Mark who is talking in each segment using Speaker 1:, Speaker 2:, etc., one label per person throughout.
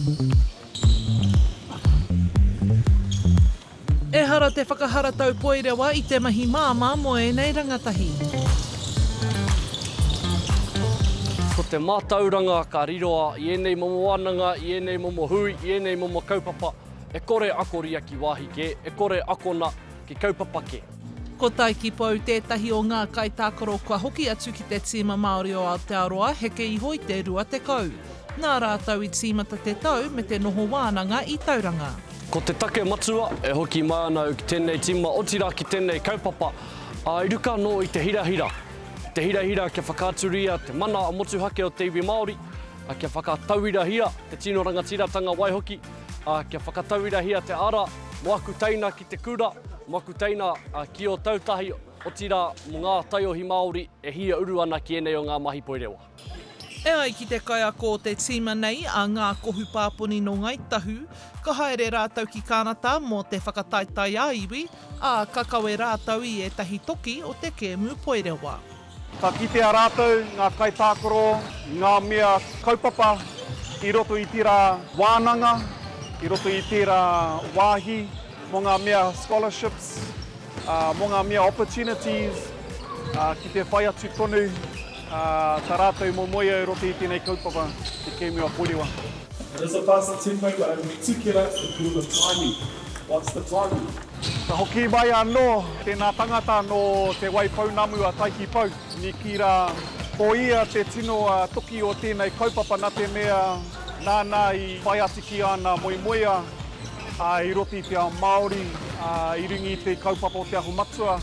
Speaker 1: E hara te whakaharatau Poirewa i te mahi māma mo e nei rangatahi.
Speaker 2: Ko te mātauranga ka riroa i enei momo wānanga, i enei momo hui, i enei momo kaupapa, e kore ako ria ki wāhi ke, e kore ako na ki kaupapa ke.
Speaker 1: Ko Taiki Pou tētahi o Ngāi Tahu kua hoki atu ki te tīma Māori o Aotearoa heke iho i te rua te kau. Nā rātau i tīmata te tau me te noho wānanga i tauranga.
Speaker 2: Ko te take matua e hoki mai ana ki tēnei tīma otira ki tēnei kaupapa, i ruka no i te hirahira. Te hirahira kia whakāturia te mana a motuhake o te iwi Māori, kia whakatauirahia te tino rangatiratanga waihoki, kia whakatauirahia te ara, moaku teina ki te kura, moaku teina ki o tautahi o tira mo ngā taiohi Māori e hia uru ana ki enei o ngā mahi Poirewa.
Speaker 1: E ai ki te kai ako o te tīma nei a Ngākohu Pāpuni no Ngāi Tahu, ka haere rātau ki kānata mō te whakataitai a iwi, ka kawe rātau i etahi toki o te kēmu Poirewa.
Speaker 3: Ka kitea rātou, ngā kaitākoro, ngā mea kaupapa, i roto i tira wānanga, i roto i tira wāhi, mō ngā mea scholarships, mō ngā mea opportunities, ki te whai atu tonu, tā rātou mō moia i roto i tēnei kaupapa, te kēmua Poirewa.
Speaker 4: There's a person tempo, but I'm meticulous to do the timing. What's the timing?
Speaker 3: Ka hoki mai anō, tēnā tangata no te waipaunamu a Taiki Pou. Ni ki rā ko ia te tino toki o tēnei kaupapa nā te mea nāna i whai ati ki ana moimoia, i roti te ao Māori, i ringi te kaupapa o te ahu matua.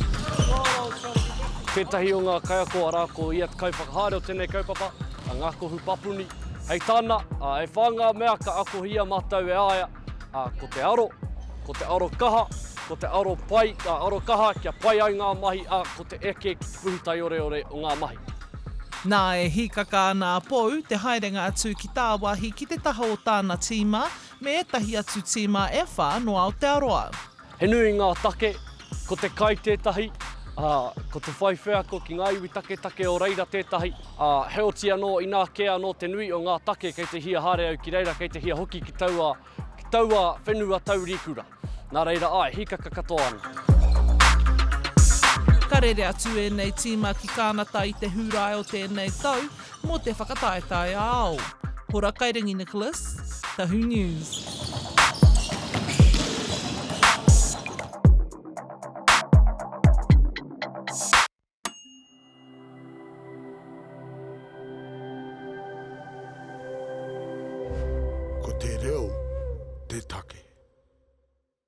Speaker 2: Pētahi o ngā kaiako a rāko i at kaupaka haere o tēnei kaupapa, a Ngākohu Pāpuni. Hei tāna, e whāngā mea ka ako hia mātau e aia, ko te aro kaha, ko te aro pai, aro kaha, kia pai ai ngā mahi, ko te eke ki puhutai ore o ngā mahi.
Speaker 1: Nā e hikaka ana Pou te haerenga atu ki tā wāhi ki te taha o tāna tīma, me etahi atu tīma e whā no Aotearoa.
Speaker 2: He nui ngā take, ko te kai tētahi, ko te whaiwheako ki ngā iwi take o reira tētahi, he oti anō i nā kea anō te nui o ngā take kei te hia hare au ki reira, kei te hia hoki ki taua whenua taurikura. Nā reira ai, hikaka katoa ana.
Speaker 1: Ka rere atu e nei tīma ki kānata i te hūrai o tēnei tau, mō te whakataetai ao. Hora Kairingi Nicholas, Tahu News.
Speaker 5: Ko te reo, te take.